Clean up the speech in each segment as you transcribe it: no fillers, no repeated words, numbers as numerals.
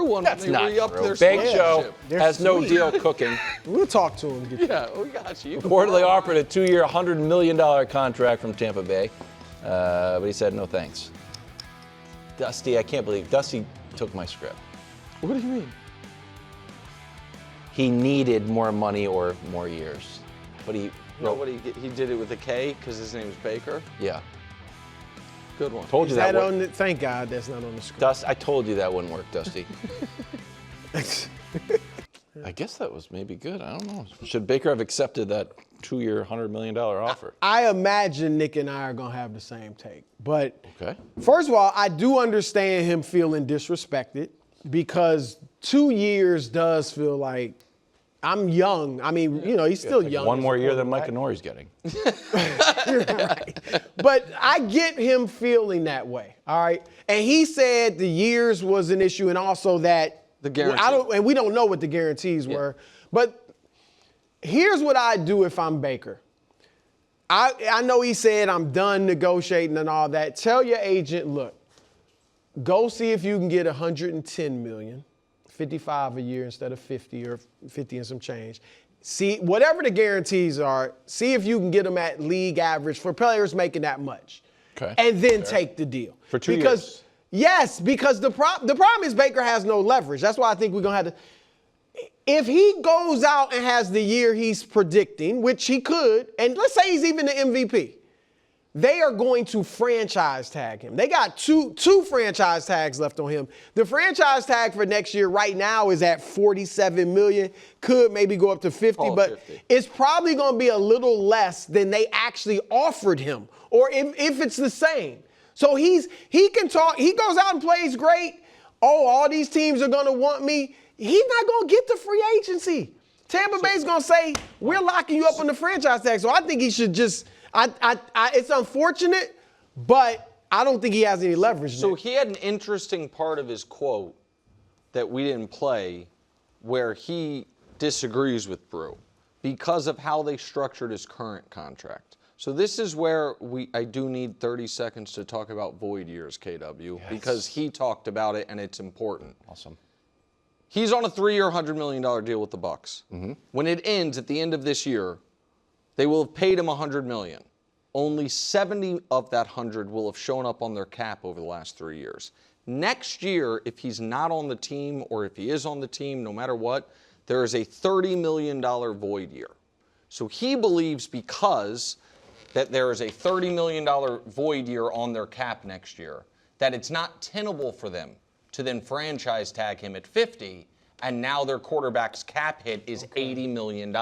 one. That's not true. Their Big Show has no deal cooking. We'll talk to him. Yeah, we got you. Reportedly offered a 2-year, $100 million contract from Tampa Bay, but he said no thanks. Dusty, I can't believe Dusty took my script. What do you mean? He needed more money or more years, but he did it with a K because his name's Baker. Yeah. Good one. Told you that. Thank God that's not on the script. Dust, I told you that wouldn't work, Dusty. I guess that was maybe good. I don't know. Should Baker have accepted that 2-year, $100 million offer? I imagine Nick and I are going to have the same take. But okay. First of all, I do understand him feeling disrespected because 2 years does feel like I'm young. I mean, he's still young. One more year than Mike Norrie's getting. Right. But I get him feeling that way, all right? And he said the years was an issue and also that the guarantee. We don't know what the guarantees were. But here's what I do if I'm Baker. I know he said I'm done negotiating and all that. Tell your agent, look, go see if you can get $110 million, 55 a year instead of 50 or 50 and some change. See, whatever the guarantees are, see if you can get them at league average for players making that much. Okay. And then take the deal. For 2 years. Yes, because the problem is Baker has no leverage. That's why I think we're going to have to. If he goes out and has the year he's predicting, which he could, and let's say he's even the MVP, they are going to franchise tag him. They got two franchise tags left on him. The franchise tag for next year right now is at $47 million. Could maybe go up to 50, but 50. It's probably going to be a little less than they actually offered him, or if it's the same. So he can talk. He goes out and plays great. Oh, all these teams are going to want me. He's not going to get the free agency. Tampa Bay's going to say, we're locking you up on the franchise tag. So I think he should just it's unfortunate, but I don't think he has any leverage. So he had an interesting part of his quote that we didn't play where he disagrees with Brew because of how they structured his current contract. So this is where I do need 30 seconds to talk about void years, KW, because he talked about it and it's important. Awesome. He's on a 3-year, $100 million deal with the Bucs. Mm-hmm. When it ends at the end of this year, they will have paid him $100 million. Only 70 of that 100 will have shown up on their cap over the last 3 years. Next year, if he's not on the team or if he is on the team, no matter what, there is a $30 million void year. So he believes because that there is a $30 million void year on their cap next year, that it's not tenable for them to then franchise tag him at 50, and now their quarterback's cap hit is $80 million.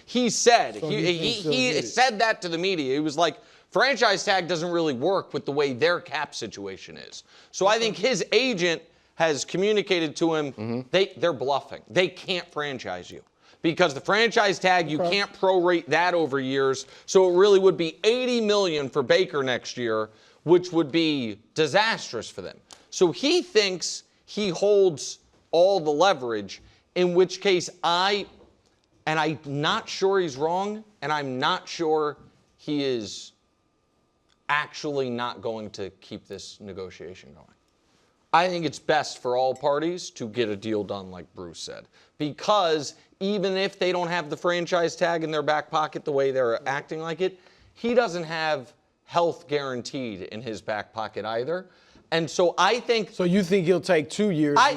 He said, so he said that to the media. He was like, franchise tag doesn't really work with the way their cap situation is. So I think his agent has communicated to him, they're bluffing. They can't franchise you. Because the franchise tag, you can't prorate that over years. So it really would be $80 million for Baker next year, which would be disastrous for them. So he thinks he holds all the leverage, in which case I'm not sure he's wrong, and I'm not sure he is actually not going to keep this negotiation going. I think it's best for all parties to get a deal done, like Bruce said, because even if they don't have the franchise tag in their back pocket the way they're acting like it, he doesn't have health guaranteed in his back pocket either. And so I think. So you think he'll take 2 years? I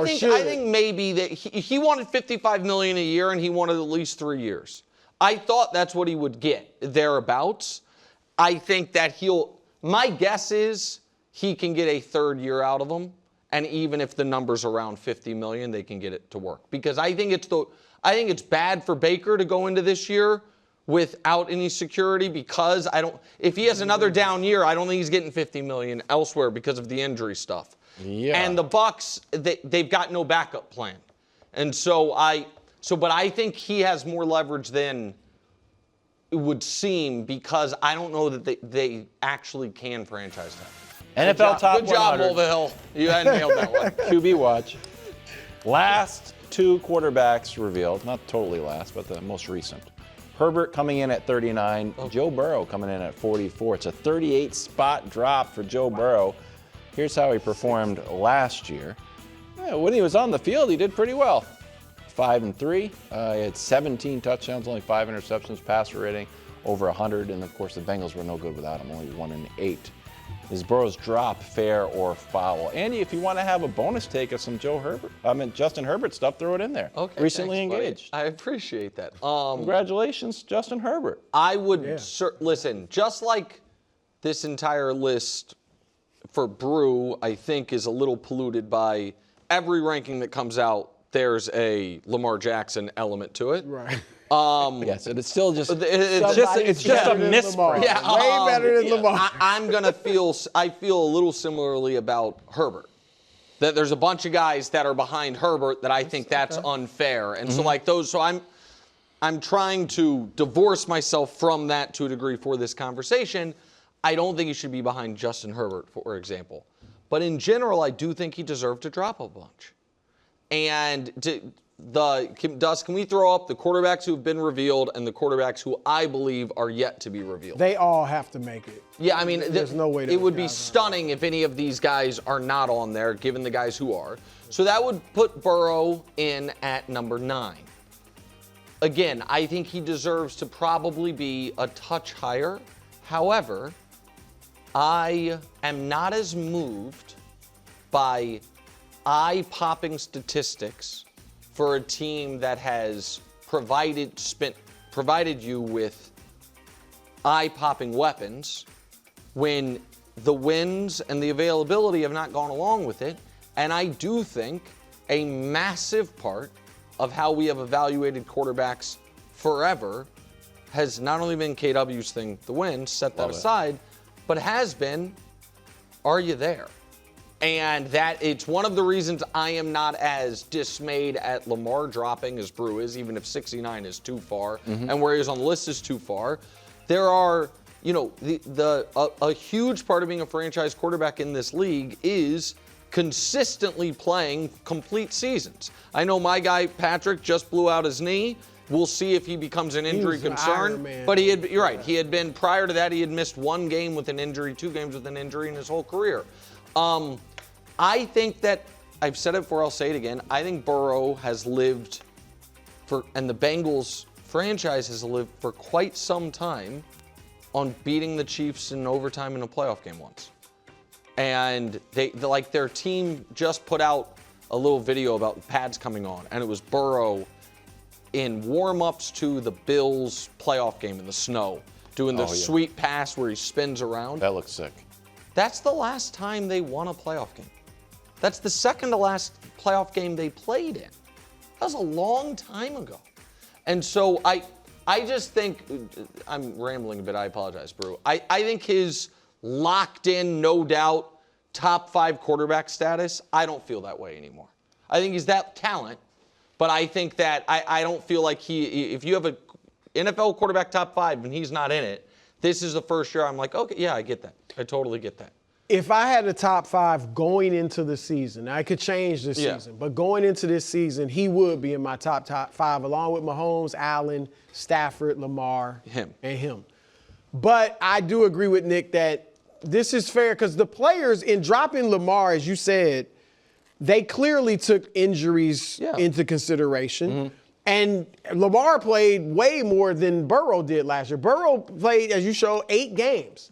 think maybe that he wanted $55 million a year and he wanted at least 3 years. I thought that's what he would get thereabouts. I think that my guess is he can get a third year out of him, and even if the number's around $50 million, they can get it to work. Because I think it's bad for Baker to go into this year without any security, because if he has another down year, I don't think he's getting $50 million elsewhere because of the injury stuff. Yeah. And the Bucs, they've got no backup plan. And but I think he has more leverage than it would seem, because I don't know that they actually can franchise that. NFL top 100. Good job, Mulvihill. You had nailed that one. QB watch. Last 2 quarterbacks revealed, not totally last, but the most recent. Herbert coming in at 39, Joe Burrow coming in at 44. It's a 38-spot drop for Joe Burrow. Here's how he performed last year. Yeah, when he was on the field, he did pretty well. 5-3. He had 17 touchdowns, only 5 interceptions, passer rating over 100, and of course the Bengals were no good without him, only 1-8. Is Burrow's drop fair or foul? Andy, if you want to have a bonus take of some Justin Herbert stuff, throw it in there. Okay. Recently thanks, buddy. engaged. I appreciate that. Congratulations, Justin Herbert. I would listen, just like this entire list for Brew, I think is a little polluted by every ranking that comes out. There's a Lamar Jackson element to it. Right. Yes, and it's still just It's just a misprint. Yeah, Way better than Lamar. I feel a little similarly about Herbert. That there's a bunch of guys that are behind Herbert that I think that's unfair. And so like those, so I'm trying to divorce myself from that to a degree for this conversation. I don't think he should be behind Justin Herbert, for example. But in general, I do think he deserved to drop a bunch. And can we throw up the quarterbacks who have been revealed and the quarterbacks who I believe are yet to be revealed? They all have to make it. Yeah, I mean, there's no way it would be stunning if any of these guys are not on there, given the guys who are. So that would put Burrow in at number 9. Again, I think he deserves to probably be a touch higher. However, I am not as moved by eye-popping statistics for a team that has provided you with eye-popping weapons when the wins and the availability have not gone along with it. And I do think a massive part of how we have evaluated quarterbacks forever has not only been KW's thing, the wins, set that aside, but has been, are you there? And that it's one of the reasons I am not as dismayed at Lamar dropping as Brew is, even if 69 is too far and where he is on the list is too far. There are, a huge part of being a franchise quarterback in this league is consistently playing complete seasons. I know my guy Patrick just blew out his knee. We'll see if he becomes an injury concern. But you're right. He had been, prior to that, he had missed 1 game with an injury, 2 games with an injury in his whole career. I think that, I've said it before, I'll say it again, I think Burrow has lived and the Bengals franchise has lived for quite some time on beating the Chiefs in overtime in a playoff game once. And their team just put out a little video about pads coming on, and it was Burrow in warm-ups to the Bills playoff game in the snow, doing the sweet pass where he spins around. That looks sick. That's the last time they won a playoff game. That's the second to last playoff game they played in. That was a long time ago. And so I just think, I'm rambling a bit, I apologize, Brew. I think his locked in, no doubt, top 5 quarterback status, I don't feel that way anymore. I think he's that talent, but I think that I don't feel like if you have an NFL quarterback top 5 and he's not in it, this is the first year I'm like, okay, yeah, I get that. I totally get that. If I had a top 5 going into the season, I could change this season, but going into this season, he would be in my top 5, along with Mahomes, Allen, Stafford, Lamar, and him. But I do agree with Nick that this is fair because the players, in dropping Lamar, as you said, they clearly took injuries into consideration. And Lamar played way more than Burrow did last year. Burrow played, as you showed, 8 games.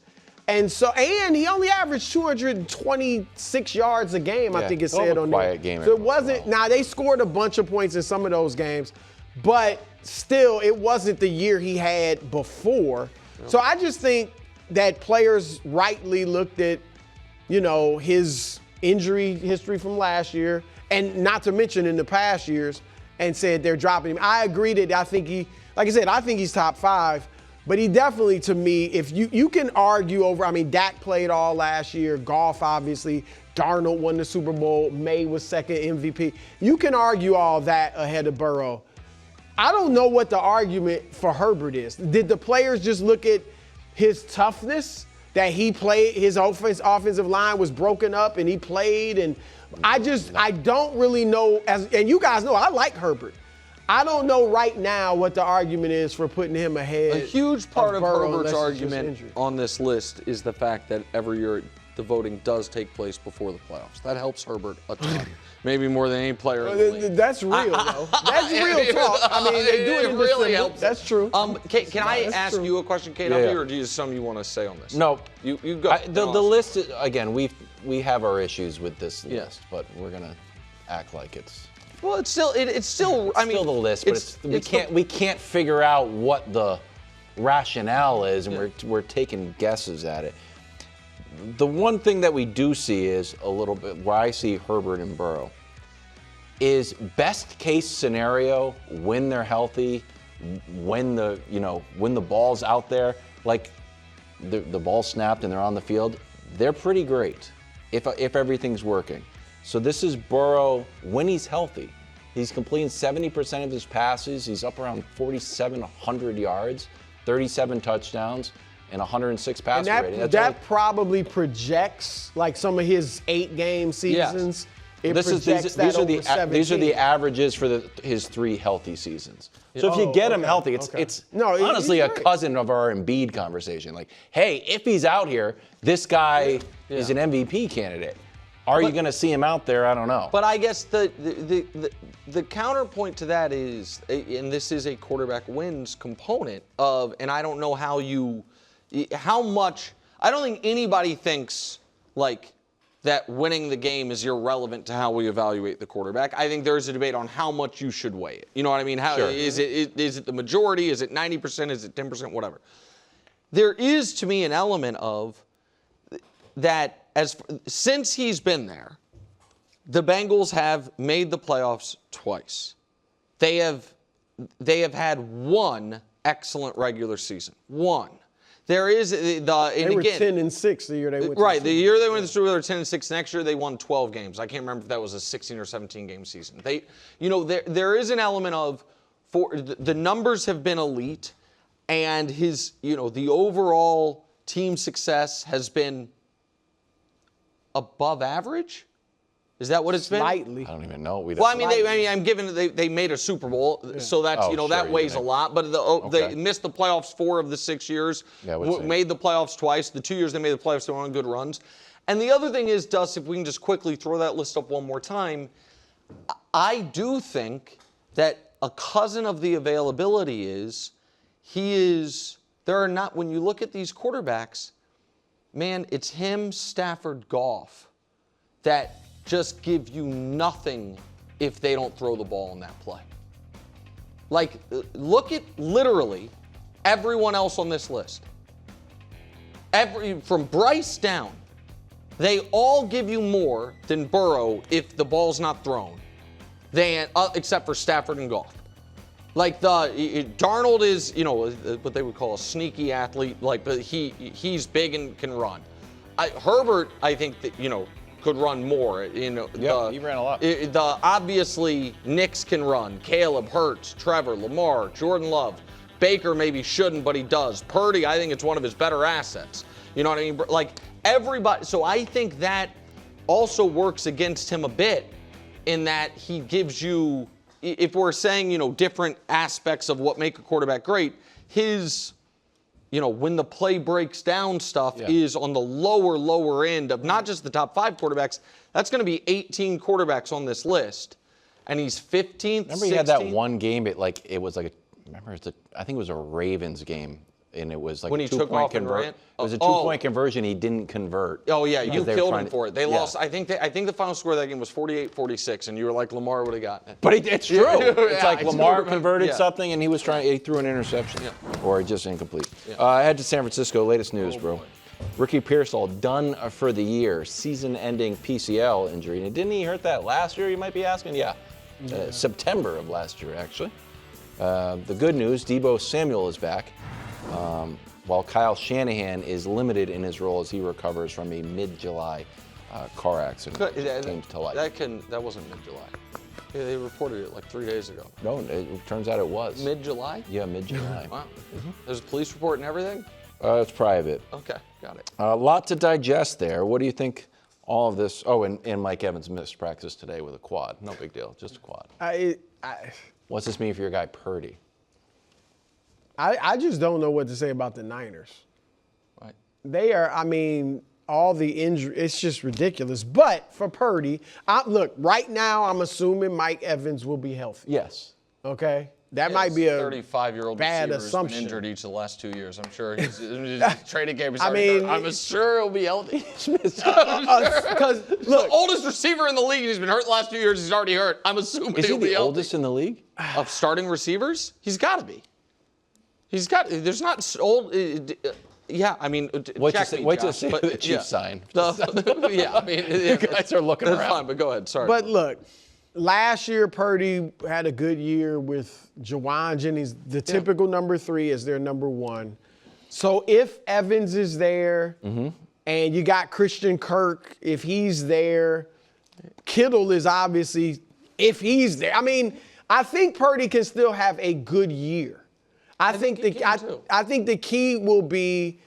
And he only averaged 226 yards a game, I think it said on there. Quiet game. So it wasn't, now they scored a bunch of points in some of those games, but still it wasn't the year he had before. So I just think that players rightly looked at, his injury history from last year, and not to mention in the past years, and said they're dropping him. I agree that I think I think he's top 5. But he definitely, to me, if you can argue over, Dak played all last year, Goff obviously, Darnold won the Super Bowl, May was second MVP. You can argue all that ahead of Burrow. I don't know what the argument for Herbert is. Did the players just look at his toughness, that he played, his offensive line was broken up and he played? And I don't really know, and you guys know, I like Herbert. I don't know right now what the argument is for putting him ahead. A huge part of Burrow, Herbert's argument on this list is the fact that every year the voting does take place before the playoffs. That helps Herbert a ton. Maybe more than any player in the league. That's real, though. That's real talk. I mean, they do it in really December. helps. That's true. Can I ask true. you a question, Kate, Yeah, yeah. or do you have something you want to say on this? No, You go. the list is, again, we have our issues with this Yeah. list, but we're gonna act like it's Well, it's still I mean, still the list, but we can't figure out what the rationale is, and we're taking guesses at it. The one thing that we do see is a little bit where I see Herbert and Burrow is best case scenario when they're healthy, when the ball's out there, like the ball snapped and they're on the field, they're pretty great if everything's working. So this is Burrow when he's healthy. He's completing 70% of his passes. He's up around 4,700 yards, 37 touchdowns, and 106 passer rating. That probably projects like some of his 8-game seasons. These are the averages for his 3 healthy seasons. So if you get him healthy, it's honestly a cousin of our Embiid conversation. Like, hey, if he's out here, this guy is an MVP candidate. Are you going to see him out there? I don't know. But I guess the counterpoint to that is, and this is a quarterback wins component of, and I don't know how much, I don't think anybody thinks like that winning the game is irrelevant to how we evaluate the quarterback. I think there's a debate on how much you should weigh it. You know what I mean? Is it the majority? Is it 90%? Is it 10%? Whatever. There is, to me, an element of that since he's been there, the Bengals have made the playoffs twice. They have had one excellent regular season. One. There is they were 10-6 the year they went. Right, the year they went to the Super Bowl, they were 10-6. Next year they won 12 games. I can't remember if that was a 16 or 17 game season. There is an element of the numbers have been elite, and his the overall team success has been above average. Is that what it's been? Slightly. I don't even know. I'm giving they made a Super Bowl, so that's that weighs a lot. But they missed the playoffs 4 of the 6 years. Made the playoffs twice. The 2 years they made the playoffs, they were on good runs. And the other thing is, Dust, if we can just quickly throw that list up one more time, I do think that a cousin of the availability is there are not, when you look at these quarterbacks, man, it's him, Stafford, Goff that just give you nothing if they don't throw the ball in that play. Like, look at literally everyone else on this list. From Bryce down, they all give you more than Burrow if the ball's not thrown, except for Stafford and Goff. Like Darnold is, what they would call a sneaky athlete. But he's big and can run. Herbert, I think that could run more. He ran a lot. Obviously, Knicks can run. Caleb, Hurts, Trevor, Lamar, Jordan Love. Baker maybe shouldn't, but he does. Purdy, I think it's one of his better assets. You know what I mean? Like everybody. So I think that also works against him a bit in that he gives you, if we're saying, different aspects of what make a quarterback great, his when the play breaks down stuff is on the lower end of not just the top 5 quarterbacks. That's going to be 18 quarterbacks on this list. And he's 15th, Remember 16th? He had that one game, I think it was a Ravens game, and it was like when a he took off and ran? It was a 2-point conversion he didn't convert. Oh, yeah, you killed him for it. They lost. I think the final score of that game was 48-46, and you were like, Lamar would have gotten it. But it's true. It's like Lamar do converted something, and he threw an interception. Or just incomplete. Head to San Francisco. Latest news, bro. Ricky Pearsall done for the year. Season-ending PCL injury. And didn't he hurt that last year, you might be asking? Yeah. September of last year, actually. The good news, Deebo Samuel is back. While Kyle Shanahan is limited in his role as he recovers from a mid-July car accident. Came to light. That wasn't mid-July. Yeah, they reported it like 3 days ago. No, it turns out it was. Mid-July? Yeah, mid-July. Wow. There's a police report and everything? It's private. Okay, got it. A lot to digest there. What do you think all of this? Oh, and Mike Evans missed practice today with a quad. No big deal, just a quad. What's this mean for your guy Purdy? I just don't know what to say about the Niners. Right. They are, all the injury, it's just ridiculous. But for Purdy, look, right now I'm assuming Mike Evans will be healthy. Yes. Okay? That might be a 35-year-old bad receiver who's assumption. been injured each of the last 2 years. I'm sure he's trading game. I'm sure he'll be healthy. Because The oldest receiver in the league, and he's been hurt the last 2 years. He's already hurt. I'm assuming Is he he'll be the healthy. oldest in the league? Of starting receivers? He's got to be. He's got. There's not old. Yeah, I mean, Wait check to me, wait to Josh, see but, who the Chiefs sign. Yeah, I mean, You guys are looking that's around. fine, but go ahead. Sorry. But look, last year Purdy had a good year with Jawan Jennings, the typical number 3 is their number 1. So if Evans is there and you got Christian Kirk, if he's there, Kittle is obviously, if he's there. I mean, I think Purdy can still have a good year. I think the key will be,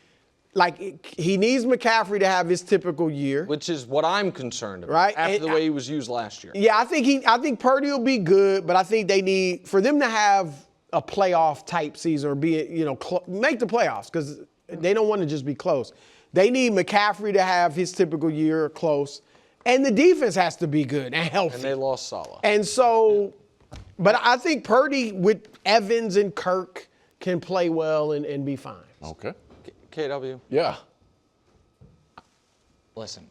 like, he needs McCaffrey to have his typical year. Which is what I'm concerned about. Right, After and the way he was used last year. Yeah, I think Purdy will be good, but I think they need, for them to have a playoff type season or be, make the playoffs, because they don't want to just be close. They need McCaffrey to have his typical year close, and the defense has to be good and healthy. And they lost Salah. And so, but I think Purdy with Evans and Kirk can play well and be fine. Okay. KW. Yeah. Listen,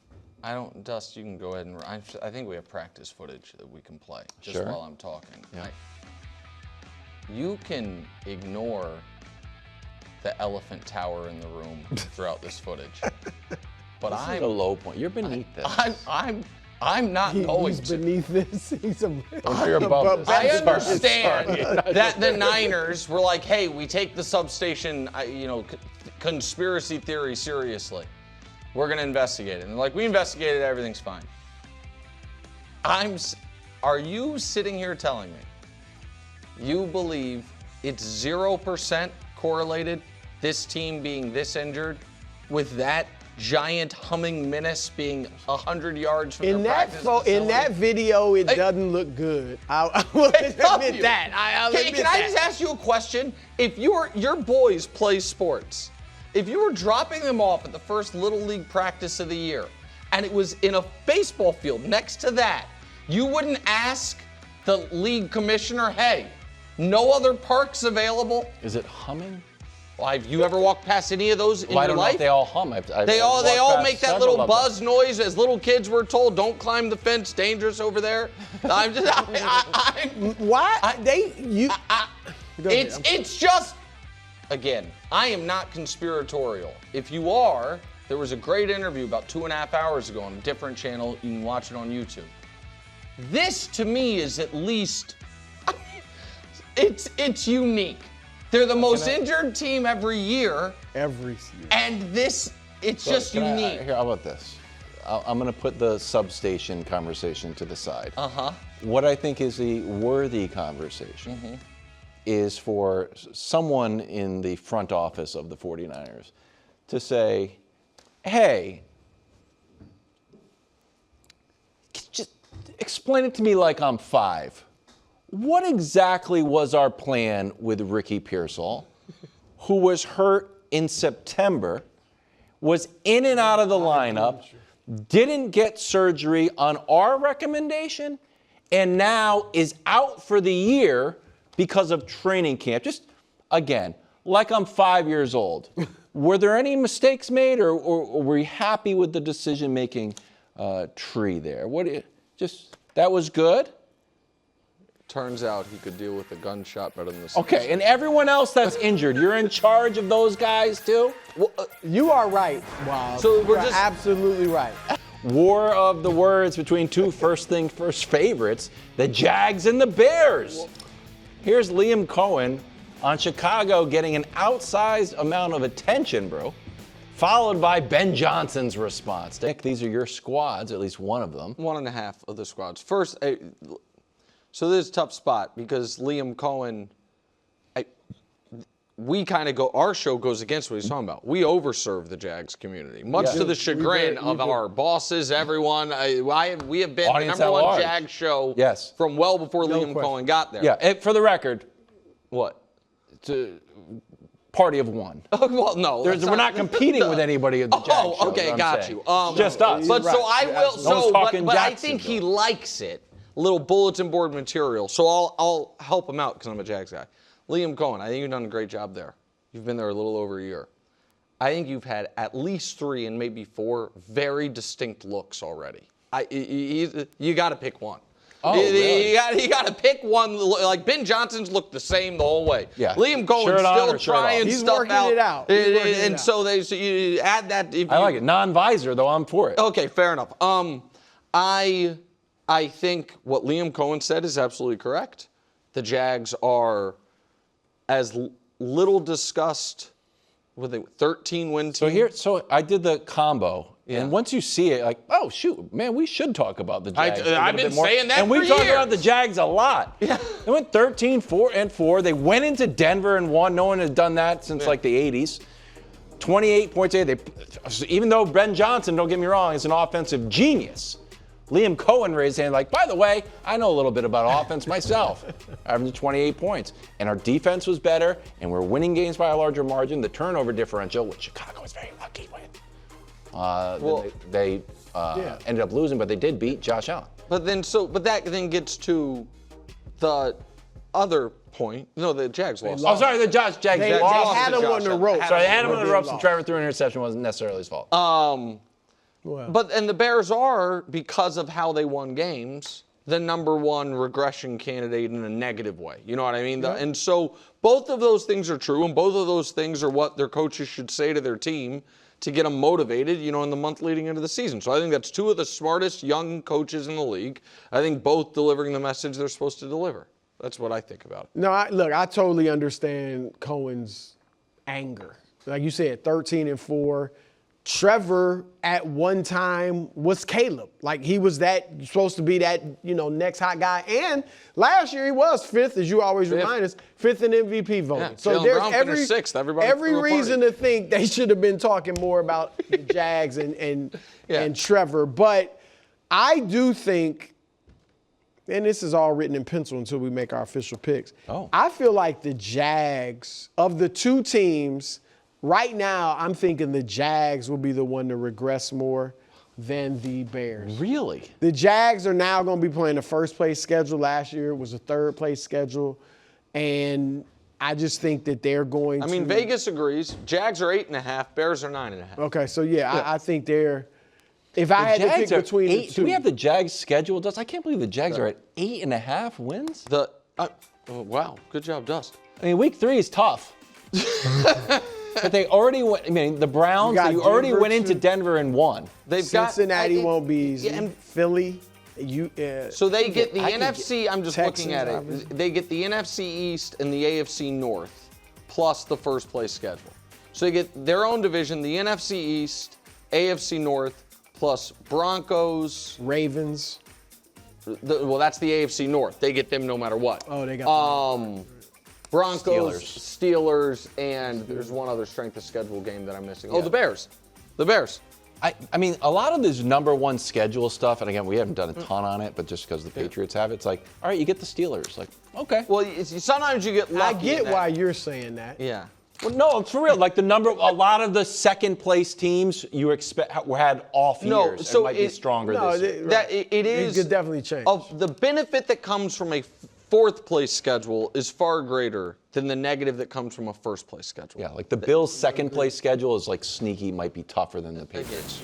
Dust, you can go ahead and, I think we have practice footage that we can play just Sure. while I'm talking. Yeah. You can ignore the elephant tower in the room throughout this footage. But This is a low point. You're beneath this. I'm not going He's to. beneath this. He's You're above this. I I'm sorry. understand that the Niners were like, hey, we take the substation, conspiracy theory seriously. We're going to investigate it. And like, we investigated, everything's fine. Are you sitting here telling me you believe it's 0% correlated, this team being this injured, with that giant humming menace being 100 yards from in their that practice facility? in that video, it doesn't look good. I will admit that. I'll admit Can I just ask you a question? If your boys play sports, if you were dropping them off at the first Little League practice of the year, and it was in a baseball field next to that, you wouldn't ask the league commissioner, hey, no other parks available? Is it humming? Well, have you ever walked past any of those in Well, I your don't know life? if they all hum. They all make that little buzz buzz. noise. As little kids, we're told, don't climb the fence, dangerous over there. I'm just, Why? It's just, again, I am not conspiratorial. If you are, there was a great interview about 2.5 hours ago on a different channel. You can watch it on YouTube. This, to me, is at least, it's unique. They're the most injured team every year. Every season. And this, it's just unique. Here, how about this? I'm going to put the substation conversation to the side. Uh-huh. What I think is a worthy conversation is for someone in the front office of the 49ers to say, hey, just explain it to me like I'm 5. What exactly was our plan with Ricky Pearsall, who was hurt in September, was in and out of the lineup, didn't get surgery on our recommendation, and now is out for the year because of training camp? Just, again, like I'm 5 years old. Were there any mistakes made, or were you happy with the decision-making tree there? That was good? Turns out he could deal with a gunshot better than this. Okay, and everyone else that's injured, you're in charge of those guys too? Well, you are right, Wow. So we're You're just- absolutely right. War of the words between two first favorites, the Jags and the Bears. Here's Liam Cohen on Chicago getting an outsized amount of attention, bro, followed by Ben Johnson's response. Nick, these are your squads, at least one of them. 1.5 of the squads. First, so this is a tough spot because Liam Cohen, we kind of go, our show goes against what he's talking about. We overserve the Jags community, much to the chagrin of our bosses, everyone. We have been Audience the number at one large. Jags show Yes. from well before Liam question. Cohen got there. Yeah, for the record, What? party of one. Well, no. We're not competing with anybody at the Jags show, Oh, okay, is what I'm got saying. you. Just us. But Right. so I will. No one's So, talking but I think he Jacksonville. likes it. Little bulletin board material. So I'll help him out because I'm a Jags guy. Liam Cohen, I think you've done a great job there. You've been there a little over a year. I think you've had at least 3 and maybe 4 very distinct looks already. You got to pick one. Oh, really? You got to pick one. Like Ben Johnson's looked the same the whole way. Yeah. Liam Cohen's Shirt on still or shirt off? trying He's stuff working out. it out. He's working it And out. so you add that. If I you- like it. Non-visor, though, I'm for it. Okay, fair enough. I think what Liam Cohen said is absolutely correct. The Jags are as little discussed with a 13-win team. So I did the combo, Yeah. and once you see it, like, oh shoot, man, we should talk about the Jags. a little I've been bit more. saying that and we for talk about the years. Jags a lot. Yeah. They went 13-4. They went into Denver and won. No one had done that since like the 80s. 28 points. Even though Ben Johnson, don't get me wrong, is an offensive genius. Liam Cohen raised his hand like, by the way, I know a little bit about offense myself. Averaging 28 points. And our defense was better, and we're winning games by a larger margin. The turnover differential, which Chicago was very lucky with. They ended up losing, but they did beat Josh Allen. But that then gets to the other point. No, the Jags lost. Oh, sorry, the Jags They lost. had to him Josh on the Allen. ropes. Sorry, they had him on the They ropes, and lost. Trevor threw an interception. Wasn't necessarily his fault. But the Bears are, because of how they won games, the number 1 regression candidate in a negative way. You know what I mean? And so both of those things are true, and both of those things are what their coaches should say to their team to get them motivated, in the month leading into the season. So I think that's 2 of the smartest young coaches in the league. I think both delivering the message they're supposed to deliver. That's what I think about it. No, I totally understand Cohen's anger. Like you said, 13-4. Trevor at one time was Caleb. Like he was supposed to be that, next hot guy. And last year he was 5th, as you always remind us, 5th in MVP voting. Yeah, so Jalen there's Brown finished 6th. Everybody every threw a party. reason to think they should have been talking more about the Jags and Trevor. But I do think, and this is all written in pencil until we make our official picks. Oh. I feel like the Jags, of the 2 teams, right now I'm thinking the Jags will be the one to regress more than the Bears. Really? The Jags are now going to be playing the first place schedule. Last year it was a third place schedule. And I just think that they're going to. Vegas agrees. Jags are 8.5. Bears are 9.5. Okay, so I think they're. If I had to pick between the 2. Do we have the Jags schedule, Dust? I can't believe the Jags are at 8.5 wins. Wow, good job, Dust. Week 3 is tough. But they already went. The Browns, got they already Denver went into too. Denver and won. They've got Cincinnati won't be easy. and Philly. So they get the I could NFC, get I'm just Texans, looking at it. obviously. They get the NFC East and the AFC North plus the first place schedule. So they get their own division, the NFC East, AFC North, plus Broncos. Ravens. That's the AFC North. They get them no matter what. Oh, they got Broncos, Steelers, and there's one other strength of schedule game that I'm missing. Oh, the Bears. The Bears. A lot of this number 1 schedule stuff, and again, we haven't done a ton on it, but just because the Patriots have it, it's like, all right, you get the Steelers. Like, okay. Well, sometimes you get lucky. I get in that. why you're saying that. Yeah. Well, no, for real. Like a lot of the second place teams you expect had off years so and might be stronger this year. It is. It could definitely change. Of the benefit that comes from a fourth place schedule is far greater than the negative that comes from a first place schedule. Yeah, like the Bills' second place schedule is like sneaky, might be tougher than the Patriots.